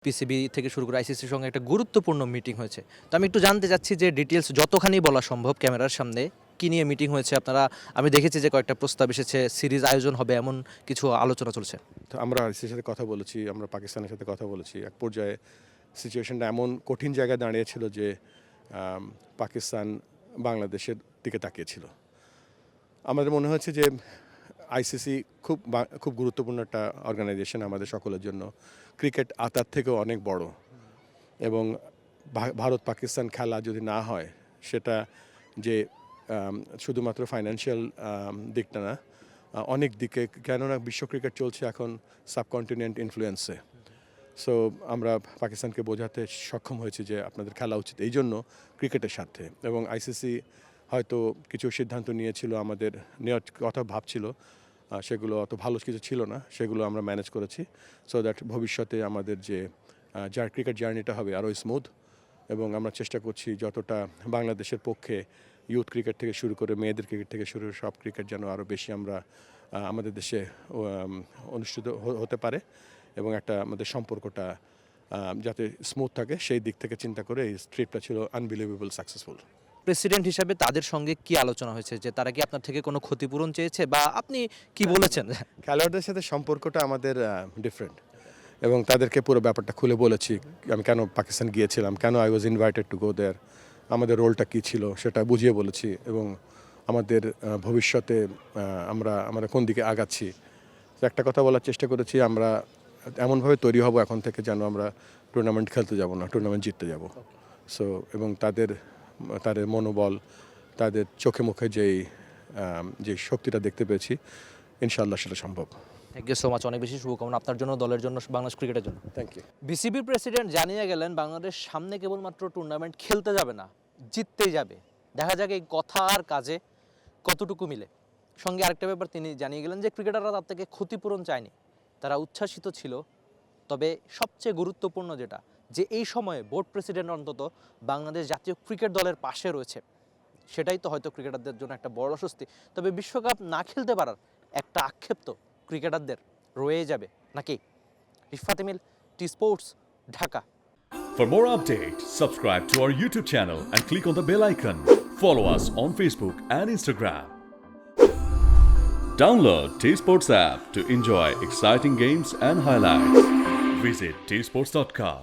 PCB থেকে শুরু করে আইসিসির সঙ্গে একটা গুরুত্বপূর্ণ মিটিং হয়েছে। তো আমি একটু জানতে চাচ্ছি যে ডিটেইলস যতখানি বলা সম্ভব ক্যামেরার সামনে কি নিয়ে মিটিং হয়েছে আপনারা? আমি দেখেছি যে কয়েকটা প্রস্তাব এসেছে, সিরিজ আয়োজন হবে এমন কিছু আলোচনা চলছে। তো আমরা আইসিসির সাথে কথা বলেছি, আমরা পাকিস্তানের সাথে কথা বলেছি। এক পর্যায়ে সিচুয়েশনটা এমন কঠিন জায়গায় দাঁড়িয়েছিল যে পাকিস্তান বাংলাদেশের দিকে তাকিয়েছিল। আমাদের মনে হয়েছে যে আইসিসি খুব গুরুত্বপূর্ণ একটা অর্গানাইজেশন আমাদের সকলের জন্য। ক্রিকেট আতার থেকেও অনেক বড়, এবং ভারত পাকিস্তান খেলা যদি না হয় সেটা যে শুধুমাত্র ফাইন্যান্সিয়াল দিকটা না, অনেক দিকে, কেননা বিশ্ব ক্রিকেট চলছে এখন সাবকন্টিনেন্ট ইনফ্লুয়েন্সে। সো আমরা পাকিস্তানকে বোঝাতে সক্ষম হয়েছি যে আপনাদের খেলা উচিত এই জন্য ক্রিকেটের সাথে। এবং আইসিসি হয়তো কিছু সিদ্ধান্ত নিয়েছিল, আমাদের নেওয়ার কথা ভাবছিল, সেগুলো অত ভালো কিছু ছিল না, সেগুলো আমরা ম্যানেজ করেছি সো দ্যাট ভবিষ্যতে আমাদের যে ক্রিকেট জার্নিটা হবে আরও স্মুথ। এবং আমরা চেষ্টা করছি যতটা বাংলাদেশের পক্ষে ইউথ ক্রিকেট থেকে শুরু করে মেয়েদের ক্রিকেট থেকে শুরু করে সব ক্রিকেট যেন আরও বেশি আমরা আমাদের দেশে অনুষ্ঠিত হতে পারে, এবং একটা আমাদের সম্পর্কটা যাতে স্মুথ থাকে সেই দিক থেকে চিন্তা করে এই ট্রিপটা ছিল আনবিলিভেবল সাকসেসফুল। প্রেসিডেন্ট হিসাবে তাদের সঙ্গে কি আলোচনা হয়েছে, যে তারা কি আপনার থেকে কোনো ক্ষতিপূরণ চেয়েছে বা আপনি কি বলেছেন? খেলোয়াড়দের সাথে সম্পর্কটা আমাদের ডিফারেন্ট, এবং তাদেরকে পুরো ব্যাপারটা খুলে বলেছি আমি কেন পাকিস্তান গিয়েছিলাম, কেন I was invited to go there, আমাদের রোলটা কী ছিল সেটা বুঝিয়ে বলেছি, এবং আমাদের ভবিষ্যতে আমরা কোন দিকে আগাচ্ছি। তো একটা কথা বলার চেষ্টা করেছি, আমরা এমনভাবে তৈরি হব এখন থেকে যেন আমরা টুর্নামেন্ট খেলতে যাব না, টুর্নামেন্ট জিততে যাব। সো এবং তাদের মনোবল, তাদের চোখে মুখে যে শক্তিটা দেখতে পেয়েছি, ইনশাআল্লাহ সেটা সম্ভব। থ্যাংক ইউ সো মাচ, অনেক বেশি শুভকামনা আপনার জন্য, দলের জন্য, বাংলাদেশ ক্রিকেটের জন্য। Thank you. বিসিবির প্রেসিডেন্ট জানিয়ে গেলেন বাংলাদেশ সামনে কেবলমাত্র টুর্নামেন্ট খেলতে যাবে না, জিততেই যাবে। দেখা যাক এই কথা আর কাজে কতটুকু মিলে। সঙ্গে আরেকটা ব্যাপার তিনি জানিয়ে গেলেন যে ক্রিকেটাররা তার থেকে ক্ষতিপূরণ চায়নি, তারা উচ্ছ্বাসিত ছিল। তবে সবচেয়ে গুরুত্বপূর্ণ যেটা, যে এই সময়ে বোর্ড প্রেসিডেন্ট অন্তত বাংলাদেশ জাতীয় ক্রিকেট দলের পাশে রয়েছে, সেটাই তো হয়তো ক্রিকেটারদের জন্য একটা বড় স্বস্তি। তবে বিশ্বকাপ না খেলতে পারার একটা আক্ষেপ তো ক্রিকেটারদের রয়ে যাবে নাকি? Irfat Emil, T Sports, Dhaka. For more updates, subscribe to our YouTube channel and click on the bell icon. Follow us on Facebook and Instagram. Download T Sports app to enjoy exciting games and highlights. Visit tsports.com.